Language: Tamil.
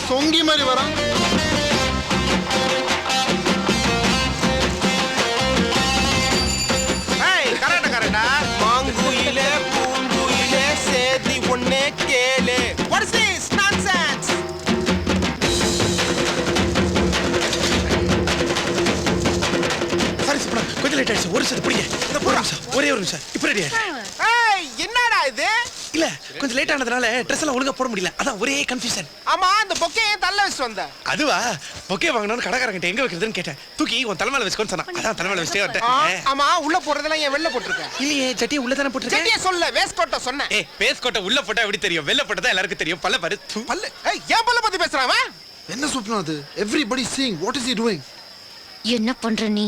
சொங்கி மாதிரி வரான். கரெக்டா மாங்குயிலே பூங்குயிலே சேதி ஒன்னே கேளு. What is this nonsense? Sorry Subra, கொஞ்சம் லேட் ஆயிடுச்சு. ஒரு நிமிஷம் புடிங்க. இந்த போறா ஒரே ஒரு நிமிஷம். இப்போ ரெடியா? ஏய் என்னடா இது? இல்ல கொஞ்சம் லேட் ஆனதுனால Dress எல்லாம் ஒழுங்கா போட முடியல. அதான் ஒரே கன்ஃபியூஷன். ஆமா அந்த பொக்கே தள்ள வச்சு வந்த. அதுவா பொக்கே வாங்கணும்னு கடைக்காரங்கிட்ட எங்க வைக்கிறதுன்னு கேட்டேன். தூக்கி உன் தலைமையில வச்சுக்கோன்னு சொன்னா. அதான் தலைமையில வச்சே வரட்டேன். ஆமா உள்ள போறதெல்லாம் ஏன் வெளில போட்டுருக்க? இல்லையே ஜட்டி உள்ள தான போட்டுருக்கேன். ஜட்டிய சொல்ல வேஸ்ட் கோட்ட சொன்னேன். ஏய் வேஸ்ட் கோட்ட உள்ள போட்டா எப்படி தெரியும்? வெள்ள போட்டா தான் எல்லாருக்கும் தெரியும். பல்ல பாரு. பல்ல. ஏய் ஏன் பல்ல பத்தி பேசுறான் அவன்? என்ன சுப்னா அது? Everybody seeing. What is he doing? என்ன பண்ற நீ?